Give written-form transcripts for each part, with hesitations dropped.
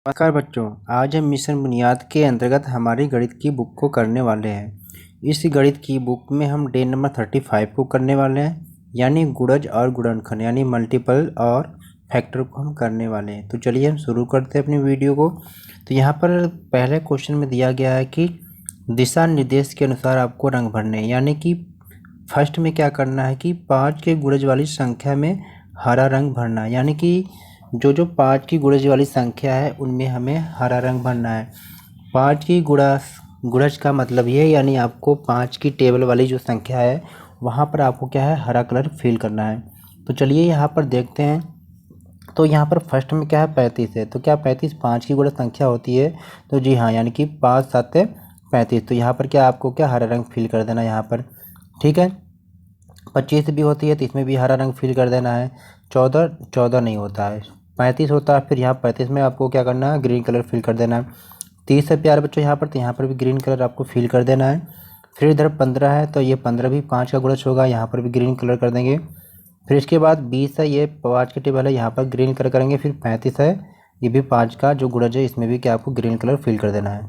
नमस्कार बच्चों, आज हम मिशन बुनियाद के अंतर्गत हमारी गणित की बुक को करने वाले हैं। इस गणित की बुक में हम डे नंबर 35 को करने वाले हैं, यानी गुणज और गुणनखंड यानी मल्टीपल और फैक्टर को हम करने वाले हैं। तो चलिए हम शुरू करते हैं अपनी वीडियो को। तो यहाँ पर पहले क्वेश्चन में दिया गया है कि दिशा निर्देश के अनुसार आपको रंग भरने, यानी कि फर्स्ट में क्या करना है कि 5 के गुणज वाली संख्या में हरा रंग भरना है, यानी कि जो 5 की गुणज वाली संख्या है उनमें हमें हरा रंग भरना है। 5 की गुणज का मतलब ये है, यानी आपको 5 की टेबल वाली जो संख्या है वहाँ पर आपको क्या है, हरा कलर फिल करना है। तो चलिए यहाँ पर देखते हैं। तो यहाँ पर फर्स्ट में क्या है, 35 है। तो क्या 35 5 की गुणज संख्या होती है? तो जी हाँ, यानी कि 5 7 35। तो यहाँ पर क्या आपको क्या हरा रंग फिल कर देना यहाँ पर, ठीक है। 25 भी होती है तो इसमें भी हरा रंग फिल कर देना है। 14 नहीं होता है, 35 होता है। फिर यहाँ 35 में आपको क्या करना है, ग्रीन कलर फिल कर देना है। 30 है प्यारे बच्चों यहाँ पर, तो यहाँ पर भी ग्रीन कलर आपको फिल कर देना है। फिर इधर 15 है, तो ये 15 भी 5 का गुणज होगा, यहाँ पर भी ग्रीन कलर कर देंगे। फिर इसके बाद 20 है, ये 5 की टेबल है, यहाँ पर ग्रीन कलर करेंगे। फिर 35 है, ये भी 5 का जो गुणज है, इसमें भी क्या आपको ग्रीन कलर फिल कर देना है।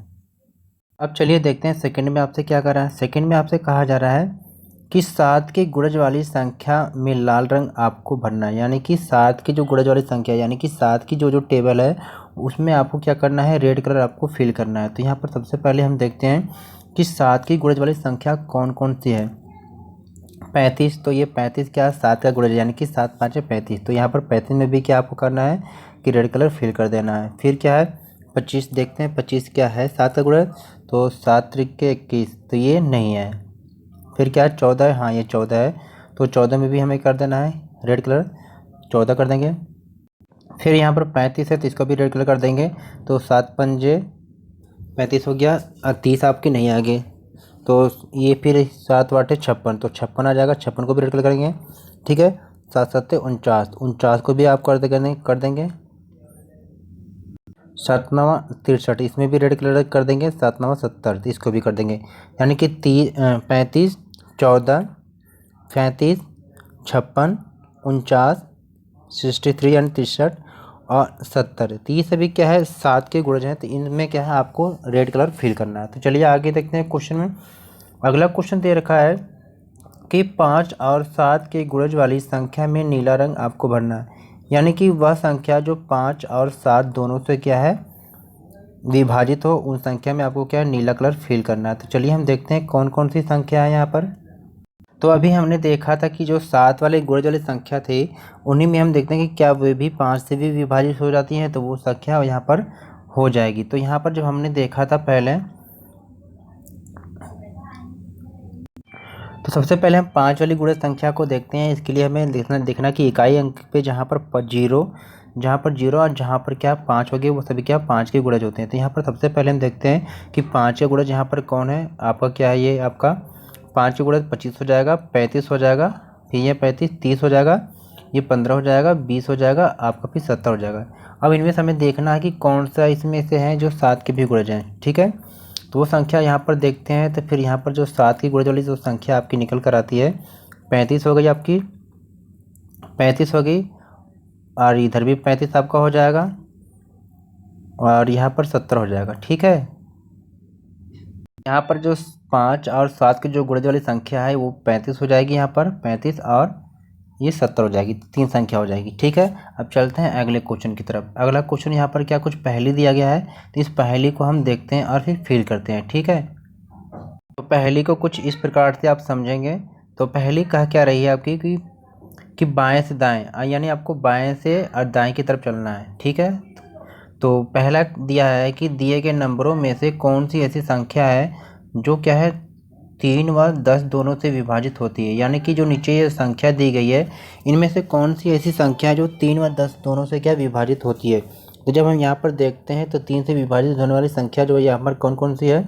अब चलिए देखते हैं सेकंड में आपसे क्या कर रहा है। सेकंड में आपसे कहा जा रहा है कि 7 के गुणज वाली संख्या में लाल रंग आपको भरना है, यानी कि 7 की जो गुणज वाली संख्या है, यानी कि 7 की जो टेबल है उसमें आपको क्या करना है, रेड कलर आपको फिल करना है। तो यहाँ पर सबसे पहले हम देखते हैं कि 7 की गुणज वाली संख्या कौन कौन सी है। 35, तो ये 35 क्या है, 7 का गुणज, यानी कि 7 5 है 35। तो यहाँ पर 35 में भी क्या आपको करना है कि रेड कलर फिल कर देना है। फिर क्या है 25, देखते हैं 25 क्या है, 7 का गुणज, तो 7 त्रिक 21, तो ये नहीं है। फिर क्या है 14 है, हाँ ये 14 है, तो 14 में भी हमें कर देना है रेड कलर, 14 कर देंगे। फिर यहाँ पर 35 है, तो इसको भी रेड कलर कर देंगे, तो 7 पंजे 35 हो गया। 30 आपके नहीं आगे, तो ये फिर 7 वाटे 56, तो 56 आ जाएगा, 56 को भी रेड कलर करेंगे, ठीक है। 7 7 49, 49 को भी आप कर देंगे। 7 9 63, इसमें भी रेड कलर कर देंगे। 7 9 70, तो इसको भी कर देंगे, यानी कि 35 14 35 56 49 63 यानी 63 और 70। तो ये सभी क्या है 7 के गुणज हैं, तो इनमें क्या है आपको रेड कलर फिल करना है। तो चलिए आगे देखते हैं क्वेश्चन में। अगला क्वेश्चन दे रखा है कि 5 और 7 के गुणज वाली संख्या में नीला रंग आपको भरना है, यानी कि वह संख्या जो 5 और 7 दोनों से क्या है विभाजित हो, उन संख्या में आपको क्या है नीला कलर फिल करना है। तो चलिए हम देखते हैं कौन कौन सी संख्या है यहाँ पर। तो अभी हमने देखा था कि जो 7 वाले गुणज वाली संख्या थे उन्हीं में हम देखते हैं कि क्या वे भी 5 से भी विभाजित हो जाती हैं, तो वो संख्या यहाँ पर हो जाएगी। तो यहाँ पर जब हमने देखा था पहले, तो सबसे पहले हम 5 वाली गुणज संख्या को देखते हैं। इसके लिए हमें देखना कि इकाई अंक पे जहाँ पर जीरो और जहाँ पर क्या 5 हो गए वो सभी क्या 5 के गुणज होते हैं। तो यहाँ पर सबसे पहले हम देखते हैं कि 5 के गुणज यहाँ पर कौन है, आपका क्या है, ये आपका 5 के गुणज 25 हो जाएगा, 35 हो जाएगा, फिर ये 35 30 हो जाएगा, ये 15 हो जाएगा, 20 हो जाएगा, आपका फिर 70 हो जाएगा। अब इनमें से हमें देखना है कि कौन सा इसमें से है जो 7 के भी गुणज हैं, ठीक है। तो वो संख्या यहाँ पर देखते हैं। तो फिर यहाँ पर जो 7 की गुणज वाली जो संख्या आपकी निकल कर आती है 35 हो गई, आपकी 35 हो गई, और इधर भी 35 आपका हो जाएगा, और यहाँ पर 70 हो जाएगा, ठीक है। यहाँ पर जो 5 और 7 की जो गुणज वाली संख्या है वो 35 हो जाएगी, यहाँ पर 35 और ये 70 हो जाएगी, 3 संख्या हो जाएगी, ठीक है। अब चलते हैं अगले क्वेश्चन की तरफ। अगला क्वेश्चन यहाँ पर क्या कुछ पहेली दिया गया है, तो इस पहेली को हम देखते हैं और फिर फिल करते हैं, ठीक है। तो पहेली को कुछ इस प्रकार से आप समझेंगे। तो पहेली कह क्या रही है आपकी कि बाएं से दाएं, यानी आपको बाएं से और दाएं की तरफ चलना है, ठीक है। तो पहला दिया है कि दिए गए नंबरों में से कौन सी ऐसी संख्या है जो क्या है 3 व 10 दोनों से विभाजित होती है, यानी कि जो नीचे ये संख्या दी गई है इनमें से कौन सी ऐसी संख्या है जो 3 व 10 दोनों से क्या विभाजित होती है। तो जब हम यहाँ पर देखते हैं तो 3 से विभाजित होने वाली संख्या जो है यहाँ पर कौन कौन सी है।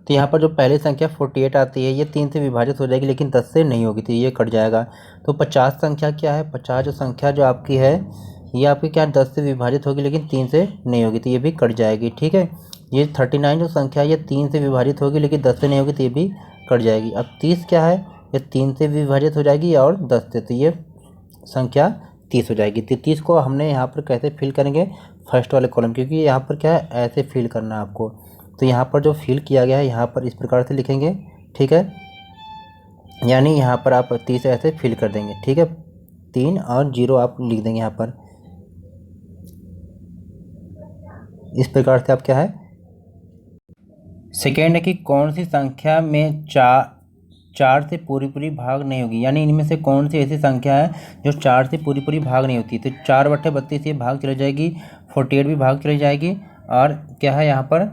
तो यहाँ पर जो पहली संख्या 48 आती है ये 3 से विभाजित हो जाएगी, लेकिन 10 से नहीं होगी, तो ये कट जाएगा। तो 50 संख्या क्या है, 50 जो संख्या जो आपकी है ये आपकी क्या 10 से विभाजित होगी, लेकिन 3 से नहीं होगी, तो ये भी कट जाएगी, ठीक है। ये 39 जो संख्या ये 3 से विभाजित होगी, लेकिन 10 से नहीं होगी, तो ये भी कट जाएगी। अब 30 क्या है, ये 3 से विभाजित हो जाएगी और 10 से, तो ये संख्या 30 हो जाएगी। तो 30 को हमने यहाँ पर कैसे फिल करेंगे, फर्स्ट वाले कॉलम, क्योंकि यहाँ पर क्या है ऐसे फिल करना है आपको। तो यहाँ पर जो फिल किया गया है यहाँ पर इस प्रकार से लिखेंगे, ठीक है, यानी यहाँ पर आप 30 ऐसे फिल कर देंगे, ठीक है, 3 और 0 आप लिख देंगे यहाँ पर। इस प्रकार से आप क्या है, सेकेंड है कि कौन सी संख्या में चार से पूरी भाग नहीं होगी, यानी इनमें से कौन सी ऐसी संख्या है जो 4 से पूरी भाग नहीं होती। तो 4/32 ये भाग चली जाएगी, 48 भी भाग चली जाएगी, और क्या है यहाँ पर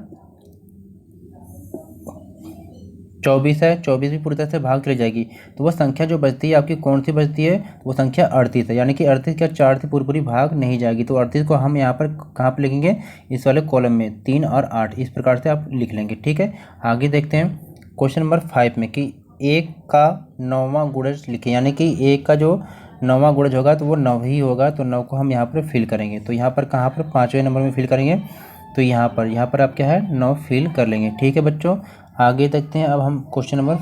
24 है, 24 भी पूरी तरह से भाग चली जाएगी। तो वह संख्या जो बचती है आपकी कौन सी बचती है, वो संख्या 38 है, यानी कि 38 क्या 4 से पूरी भाग नहीं जाएगी। तो 38 को हम यहाँ पर कहाँ पर लिखेंगे, इस वाले कॉलम में 3 और 8 इस प्रकार से आप लिख लेंगे, ठीक है। आगे देखते हैं क्वेश्चन नंबर 5 में कि 1 का 9वां गुणज लिखें, यानी कि 1 का जो 9वां गुणज होगा तो वो 9 ही होगा। तो 9 को हम यहाँ पर फिल करेंगे, तो यहाँ पर कहाँ पर 5वें नंबर में फिल करेंगे, तो यहाँ पर आप क्या है 9 फिल कर लेंगे, ठीक है बच्चों। आगे देखते हैं, अब हम क्वेश्चन नंबर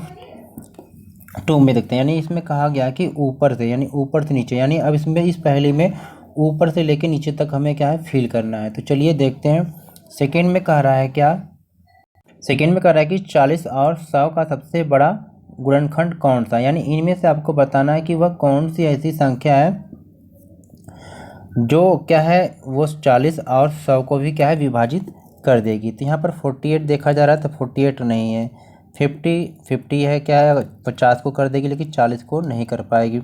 2 में देखते हैं, यानी इसमें कहा गया कि ऊपर से, यानी ऊपर से नीचे, यानी अब इसमें इस पहेली में ऊपर से लेके नीचे तक हमें क्या है फिल करना है। तो चलिए देखते हैं, सेकेंड में कह रहा है क्या, सेकेंड में कह रहा है कि 40 और 100 का सबसे बड़ा गुणनखंड कौन सा, यानी इनमें से आपको बताना है कि वह कौन सी ऐसी संख्या है जो क्या है वो 40 और 100 को भी क्या है विभाजित कर देगी। तो यहाँ पर 48 देखा जा रहा है, तो 48 नहीं है, 50 है, क्या है 50 को कर देगी लेकिन 40 को नहीं कर पाएगी।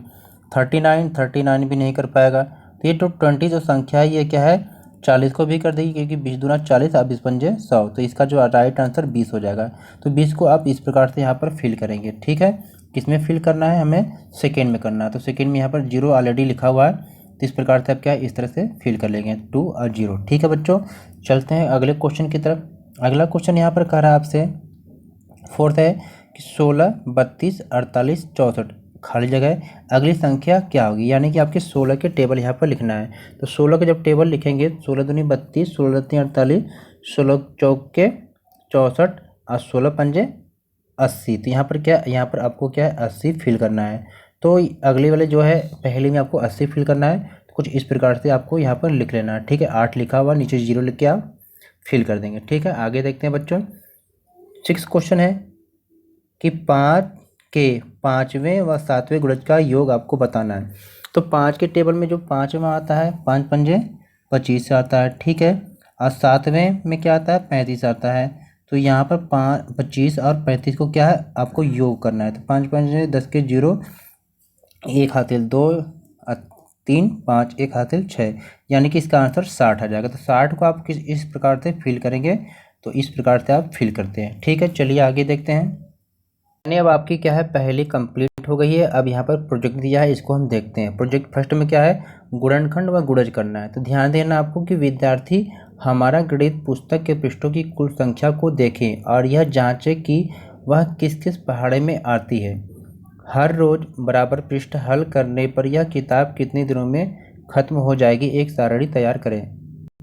39 भी नहीं कर पाएगा। तो ये 20 जो संख्या है ये क्या है 40 को भी कर देगी, क्योंकि 20 दूना 40 और 20 पंजे 100, तो इसका जो राइट आंसर 20 हो जाएगा। तो 20 को आप इस प्रकार से यहाँ पर फिल करेंगे, ठीक है। किसमें फिल करना है, हमें सेकेंड में करना है। तो सेकेंड में यहाँ पर 0 ऑलरेडी लिखा हुआ है, तो इस प्रकार से आप क्या इस तरह से फिल कर लेंगे 2 और 0, ठीक है बच्चों। चलते हैं अगले क्वेश्चन की तरफ। अगला क्वेश्चन यहाँ पर कह रहा है आपसे, फोर्थ है कि 16, 32, 48, 64 खाली जगह है, अगली संख्या क्या होगी, यानी कि आपके 16 के टेबल यहाँ पर लिखना है। तो 16 के जब टेबल लिखेंगे, 16 दूनी 32, 16 तीन 48, 16 चौके 64 और 16 पंजे 80। तो यहाँ पर क्या, यहाँ पर आपको क्या है 80 फिल करना है। तो अगले वाले जो है पहले में आपको 80 फिल करना है, तो कुछ इस प्रकार से आपको यहाँ पर लिख लेना है, ठीक है। 8 लिखा हुआ, नीचे 0 लिख के आप फिल कर देंगे, ठीक है। आगे देखते हैं बच्चों, 6 क्वेश्चन है कि 5 के 5वें व 7वें गुणज का योग आपको बताना है। तो 5 के टेबल में जो 5वां आता है 5 पंजे 25 आता है, ठीक है, और 7वें में क्या आता है 35 आता है। तो यहाँ पर 25 और 35 को क्या है आपको योग करना है। तो 5 पंजे 10 के 0, 1 हाथिल 2, 3, 5, 1 हाथिल 6, यानी कि इसका आंसर 60 आ जाएगा। तो 60 को आप किस इस प्रकार से फिल करेंगे, तो इस प्रकार से आप फिल करते हैं, ठीक है। चलिए आगे देखते हैं, यानी अब आपकी क्या है पहली कंप्लीट हो गई है। अब यहाँ पर प्रोजेक्ट दिया है, इसको हम देखते हैं। प्रोजेक्ट फर्स्ट में क्या है गुणनखंड व गुणज करना है। तो ध्यान देना आपको कि विद्यार्थी हमारा गणित पुस्तक के पृष्ठों की कुल संख्या को देखें और यह जांचें कि वह किस किस पहाड़े में आती है। हर रोज बराबर पृष्ठ हल करने पर यह किताब कितने दिनों में खत्म हो जाएगी, एक सारणी तैयार करें।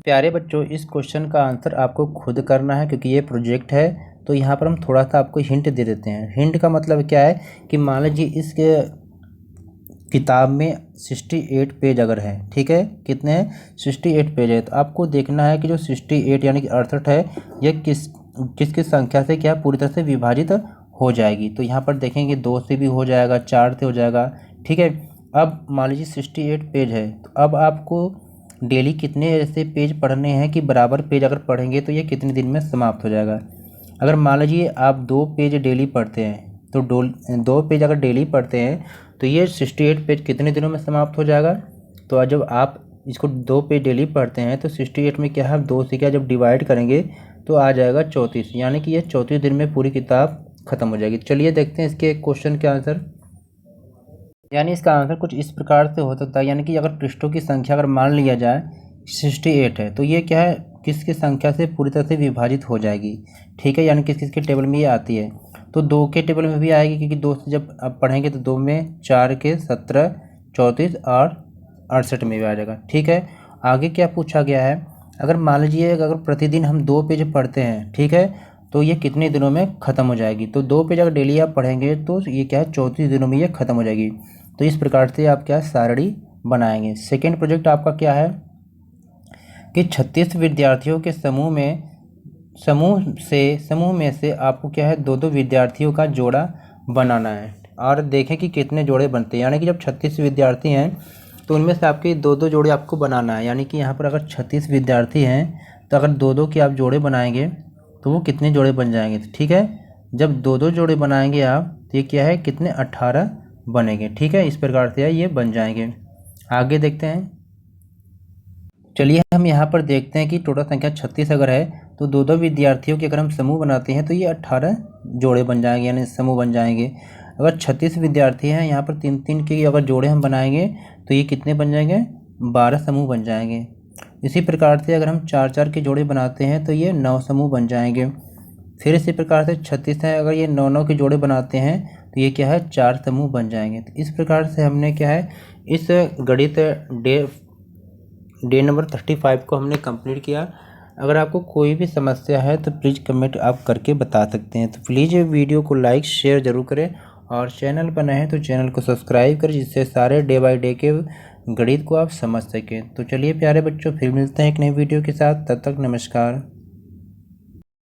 प्यारे बच्चों, इस क्वेश्चन का आंसर आपको खुद करना है, क्योंकि ये प्रोजेक्ट है। तो यहाँ पर हम थोड़ा सा आपको हिंट दे देते हैं। हिंट का मतलब क्या है कि मान लीजिए इस किताब में 68 पेज अगर है, ठीक है, कितने हैं 68 पेज है, तो आपको देखना है कि जो 68 यानी कि 68 है यह किस किस संख्या से क्या पूरी तरह से विभाजित हो जाएगी। तो यहाँ पर देखेंगे 2 से भी हो जाएगा, 4 से हो जाएगा, ठीक है। अब मान लीजिए 68 पेज है, तो अब आपको डेली कितने ऐसे पेज पढ़ने हैं कि बराबर पेज अगर पढ़ेंगे तो ये कितने दिन में समाप्त हो जाएगा। अगर मान लीजिए आप 2 पेज डेली पढ़ते हैं, तो 2 पेज अगर डेली पढ़ते हैं तो ये 68 पेज कितने दिनों में समाप्त हो जाएगा। तो जब आप इसको 2 पेज डेली पढ़ते हैं तो 68 में क्या है 2 से क्या जब डिवाइड करेंगे तो आ जाएगा 34, यानी कि ये 34 दिन में पूरी किताब खत्म हो जाएगी। चलिए देखते हैं इसके क्वेश्चन के आंसर। यानी इसका आंसर कुछ इस प्रकार से हो सकता है, यानी कि अगर पृष्ठों की संख्या अगर मान लिया जाए 68 है, तो ये क्या है किस किस संख्या से पूरी तरह से विभाजित हो जाएगी, ठीक है, यानी किस किस के टेबल में ये आती है। तो 2 के टेबल में भी आएगी, क्योंकि 2 से जब आप पढ़ेंगे तो 2 में 4 के 17, 34 और 68 में भी आ जाएगा, ठीक है। आगे क्या पूछा गया है, अगर मान लीजिए अगर प्रतिदिन हम 2 पेज पढ़ते हैं, ठीक है, तो ये कितने दिनों में ख़त्म हो जाएगी। तो 2 पेज अगर डेली आप पढ़ेंगे तो ये क्या है 34 दिनों में ये ख़त्म हो जाएगी। तो इस प्रकार से आप क्या सारणी बनाएंगे। सेकेंड प्रोजेक्ट आपका क्या है कि 36 विद्यार्थियों के समूह में से आपको क्या है, 2-2 विद्यार्थियों का जोड़ा बनाना है और देखें कि कितने जोड़े बनते हैं। यानी कि जब 36 विद्यार्थी हैं तो उनमें से आपके 2-2 जोड़े आपको बनाना है। यानी कि यहाँ पर अगर 36 विद्यार्थी हैं तो अगर 2-2 के आप जोड़े बनाएंगे तो वो कितने जोड़े बन जाएंगे, ठीक है। जब 2-2 जोड़े बनाएंगे आप तो ये क्या है, कितने 18 बनेंगे, ठीक है। इस प्रकार से ये बन जाएंगे। आगे देखते हैं। चलिए हम यहाँ पर देखते हैं कि टोटल संख्या 36 अगर है तो 2-2 विद्यार्थियों के अगर हम समूह बनाते हैं तो ये 18 जोड़े बन जाएंगे, यानी समूह बन जाएंगे। अगर 36 विद्यार्थी हैं, यहाँ पर 3-3 के अगर जोड़े हम बनाएंगे तो ये कितने बन जाएंगे, 12 समूह बन जाएंगे। इसी प्रकार से अगर हम 4-4 के जोड़े बनाते हैं तो ये 9 समूह बन जाएंगे। फिर इसी प्रकार से 36 है, अगर ये 9-9 के जोड़े बनाते हैं तो ये क्या है, 4 समूह बन जाएंगे। तो इस प्रकार से हमने क्या है, इस गणित डे नंबर 35 को हमने कंप्लीट किया। अगर आपको कोई भी समस्या है तो प्लीज़ कमेंट आप करके बता सकते हैं। तो प्लीज़ ये वीडियो को लाइक शेयर ज़रूर करें और चैनल पर नए हैं तो चैनल को सब्सक्राइब करें, जिससे सारे डे बाय डे के गणित को आप समझ सकें। तो चलिए प्यारे बच्चों, फिर मिलते हैं एक नई वीडियो के साथ। तब तक नमस्कार।